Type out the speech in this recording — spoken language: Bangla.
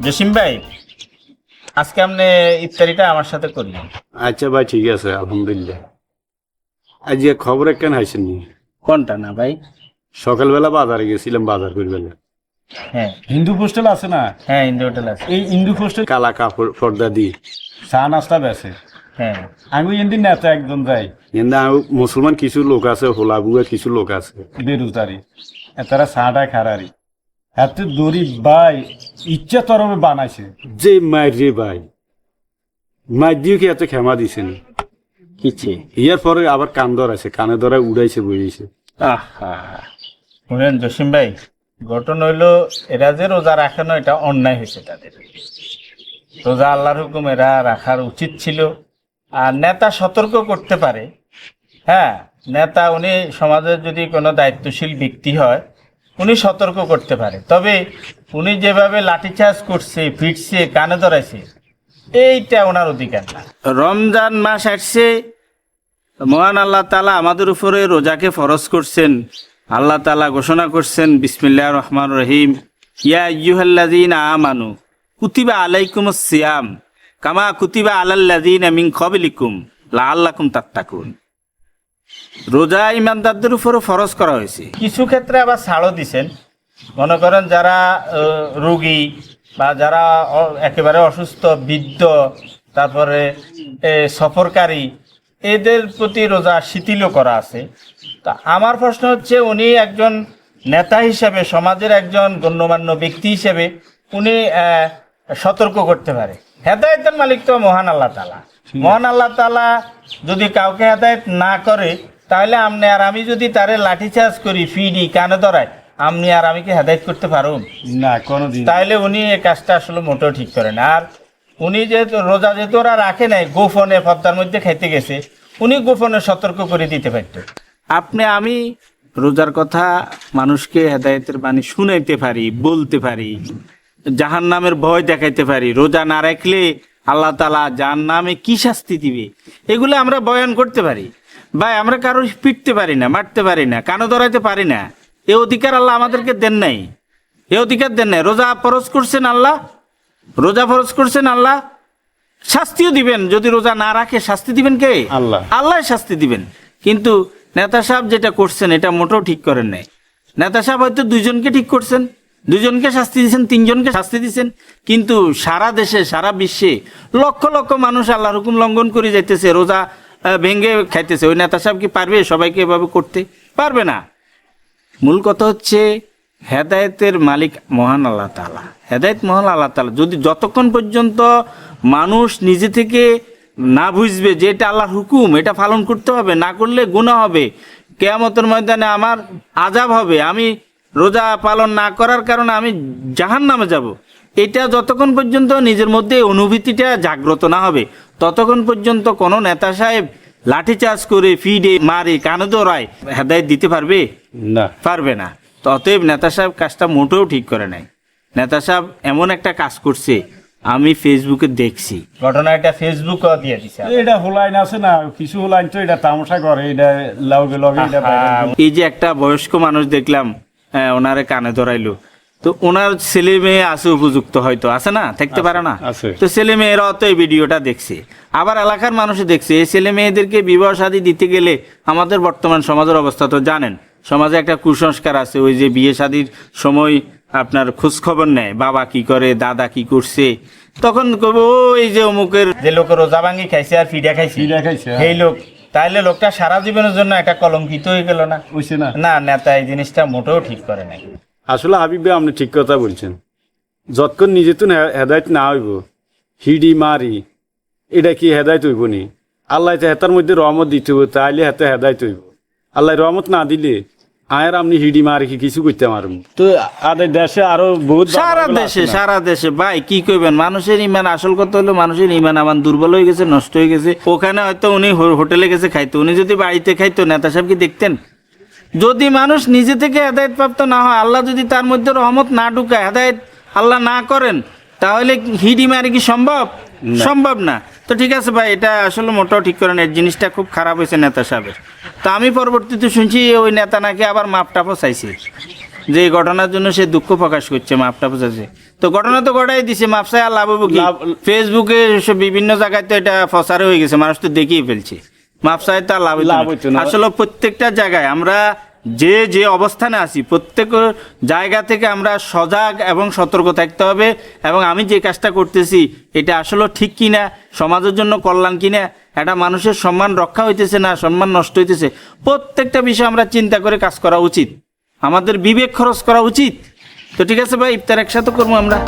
জসিম ভাই, আজকে আপনি ইফতারিটা আমার সাথে করলেন। আচ্ছা ভাই, ঠিক আছে, আলহামদুলিল্লাহ। আজকে খবরে কেন হাইছেন নি? কোনটা না ভাই? সকালবেলা বাজারে গেছিলাম, বাজার করবেলা। হ্যাঁ হিন্দু পোস্টেল আছে না, হ্যাঁ, ইন্ডো হোটেল আছে। এই হিন্দু পোস্টেল কালা কাপড় পর্দা দি চা নাস্তা বেছে। হ্যাঁ, আমি এদিন নেতা একজন যাই এন্দা মুসলমান কিছু লোক আছে, হোলা বুয়া কিছু লোক আছে। বেরুতারি তারা চাটা খারারি এত গরিব ভাই ইচ্ছা তরবে বানাইছে। যে মায়ের রে ভাই, মায়ের দিও কি এত ক্ষমা দিছেন? কিছে ইয়ার পরে আবার কান ধরাইছে, কানে ধরা উড়াইছে বইছে। আহা, শুনেন জসিম ভাই, ঘটনা হইলো এরা যে রোজা রাখে না, এটা অন্যায় হয়েছে তাদের। রোজা আল্লাহর হুকুম, এরা রাখার উচিত ছিল। আর নেতা সতর্ক করতে পারে। হ্যাঁ, নেতা উনি সমাজের যদি কোনো দায়িত্বশীল ব্যক্তি হয়, উনি সতর্ক করতে পারে। তবে উনি যেভাবে লাঠিচার্জ করছে, ফিটছে, কানে ধরাইছে, এইটা ওনার অধিকার না। রমজান মাস আসছে, মহান আল্লাহ তাআলা আমাদের উপরে রোজাকে ফরজ করছেন। আল্লাহ তাআলা ঘোষণা করছেন, বিসমিল্লাহির রহমানির রহিম, ইয়া আইয়ুহাল্লাযীনা আমানু কুতিবা আলাইকুমুস সিয়াম কামা কুতিবা আলাল্লাযীনা মিন ক্বাবলিকুম লাআল্লাকুম তাত্তাকুন। রোজা ইমানদারদের উপরে ফরজ করা হয়েছে। কিছু ক্ষেত্রে আবার ছাড়ও দিছেন। মনে করেন যারা রোগী বা যারা একেবারে অসুস্থ, বৃদ্ধ, তারপরে সফরকারী, এদের প্রতি রোজা শিথিলও করা আছে। তা আমার প্রশ্ন হচ্ছে, উনি একজন নেতা হিসেবে, সমাজের একজন গণ্যমান্য ব্যক্তি হিসেবে উনি সতর্ক করতে পারে। হেদায়েতের মালিক তো মহান আল্লাহ তাআলা। মহান আল্লাহ তাআলা যদি কাউকে হেদায়েত না করে, তাহলে আপনি আর আমি যদি তারে লাঠিচার্জ করি, ফিডি, কানে ধরাই, আপনি আর আমি কি হেদায়েত করতে পারুন? না কোনোদিন। তাইলে উনি এই কাজটা আসলে মোটেও ঠিক করেন। আর উনি যেহেতু রোজা যেহেতু ওরা রাখে নাই, গোপনে পর্দার মধ্যে খাইতে গেছে, উনি গোপনে সতর্ক করে দিতে পারত। আপনি আমি রোজার কথা মানুষকে হেদায়েতের বাণী শুনাইতে পারি, বলতে পারি, জাহান্নামের ভয় দেখাইতে পারি। রোজা না রাখলে আল্লাহ তাআলা জাহান্নামে কি শাস্তি দিবে, এগুলো আমরা বয়ান করতে পারি। ভাই, আমরা কারো পিটতে পারি না, মারতে পারি না, কানো ধরাইতে পারি না। এ অধিকার আল্লাহ আমাদেরকে দেন নাই, এ অধিকার দেন নাই। রোজা ফরজ করছেন আল্লাহ, রোজা ফরজ করছেন আল্লাহ, শাস্তিও দিবেন। যদি রোজা না রাখে শাস্তি দিবেন কে? আল্লাহ। আল্লাহ শাস্তি দিবেন। কিন্তু নেতা সাহেব যেটা করছেন, এটা মোটেও ঠিক করেন নাই। নেতা সাহেব হয়তো দুইজনকে ঠিক করছেন, দুইজনকে শাস্তি দিয়েছেন, তিনজনকে শাস্তি দিয়েছেন, কিন্তু সারা দেশে, সারা বিশ্বে লক্ষ লক্ষ মানুষ আল্লাহর হুকুম লঙ্ঘন করে যাইতেছে, রোজা ভেঙে খাইতেছে। ওই নেতা সাহেব কি পারবে সবাইকে এভাবে করতে? পারবে না। মূল কথা হচ্ছে, হেদায়েতের মালিক মহান আল্লাহ তাআলা। হেদায়েত মহান আল্লাহ তাআলা। যদি যতক্ষণ পর্যন্ত মানুষ নিজে থেকে না বুঝবে যে এটা আল্লাহর হুকুম, এটা পালন করতে হবে, না করলে গুনাহ হবে, কিয়ামতের ময়দানে আমার আযাব হবে, আমি রোজা পালন না করার কারণে আমি জাহান্নামে যাব, এটা যতক্ষণ পর্যন্ত নিজের মধ্যে অনুভূতিটা জাগ্রত না হবে, ততক্ষণ পর্যন্ত কোনো নেতা সাহেব লাঠিচার্জ করে, ফিডে, মারে, কানে ধরায় হেদায়েত দিতে পারবে? না, পারবে না। তো অতএব নেতা সাহেব কাজটা মোটেও ঠিক করে নাই। নেতা সাহেব এমন একটা কাজ করছে, আমি ফেসবুকে দেখছি ঘটনা, এটা ফেসবুকেও দিয়ে দিছে। এটা হোলাইন আছে না, কিছু হোলাইন তো এটা তামাশা করে, এটা লগে লগে এটা বাইরে। এই যে একটা বয়স্ক মানুষ দেখলাম, ওনারে কানে ধরাইলো, তো ওনার ছেলে মেয়ে আছে উপযুক্ত, হয়তো আছে না, থাকতে পারে না, আছে। তো ছেলে মেয়েরাও তো এই ভিডিওটা দেখছে, আবার এলাকার মানুষ দেখছে। এই ছেলে মেয়েদেরকে বিবাহ শাদী দিতে গেলে আমাদের বর্তমান সমাজের অবস্থা তো জানেন, সমাজে একটা কুসংস্কার আছে, ওই যে বিয়ে শাদীর সময় আপনার খোঁজ খবর নেয়, বাবা কি করে, দাদা কি করছে, তখন কব এই যে অমুকের যে লোকের রোজা ভাঙি খাইছে আর ফিডা খাইছে, ফিডা খাইছে, হ্যাঁ। সেই লোক, তাইলে লোকটা সারা জীবনের জন্য একটা কলঙ্কিত হয়ে গেল না? বুঝছে না। না, নেতা এই জিনিসটা মোটেও ঠিক করে নাই। আসলে হাবিব ভাই, আপনি ঠিক কথা বলছেন। যতক্ষণ নিজে তো হেদায়েত না হইব, হিডি মারি, এটা কি হেদায়েত হইব নি? আল্লাহ তো হেতার মধ্যে রহমত দিতে হইব, তাইলে হেতে হেদায়েত হইব। আল্লাহ রহমত না দিলে আয়ের আপনি হিডি মারি কি কিছু করতে পারবেন? তো আদের দেশে আরো বহুত সারা দেশে ভাই কি কইবেন, মানুষের ইমান, আসল কথা হলো মানুষের ইমান আমার দুর্বল হয়ে গেছে, নষ্ট হয়ে গেছে। ওখানে হয়তো উনি হোটেলে গেছে খাইতো, উনি যদি বাড়িতে খাইতো, নেতা সাহেব কি দেখতেন? যদি মানুষ নিজে থেকে হেদায়েত প্রাপ্ত না হয়, আল্লাহ যদি তার মধ্যে রহমত না ঢুকায়, হেদায়েত আল্লাহ না করেন, তাহলে হিডি মারি কি সম্ভব? সম্ভব না। তো ঠিক আছে ভাই, এটা আসলে মোটেও ঠিক করেন, এই জিনিসটা খুব খারাপ হয়েছে নেতা সাহেবের। তা আমি পরবর্তীতে শুনছি ওই নেতা নাকি আবার মাপ টাপও চাইছে। যে এই ঘটনার জন্য সে দুঃখ প্রকাশ করছে, মাপটা বোঝাচ্ছে। তো ঘটনা তো ঘটাই দিছে, মাপ চাই আর লাভ হবো কি? ফেসবুকে সব বিভিন্ন জায়গায় তো এটা প্রচার হয়ে গেছে, মানুষ তো দেখেই ফেলছে। মাপ চাই তো আর লাভ হইতো না। আসলে প্রত্যেকটা জায়গায় আমরা যে যে অবস্থানে আছি, প্রত্যেক জায়গা থেকে আমরা সজাগ এবং সতর্ক থাকতে হবে। এবং আমি যে কাজটা করতেছি এটা আসলে ঠিক কিনা, সমাজের জন্য কল্যাণ কিনা, এটা মানুষের সম্মান রক্ষা হইতেছে না সম্মান নষ্ট হইতেছে, প্রত্যেকটা বিষয় আমরা চিন্তা করে কাজ করা উচিত, আমাদের বিবেক খরচ করা উচিত। তো ঠিক আছে ভাই, ইফতার একসাথে করবো আমরা।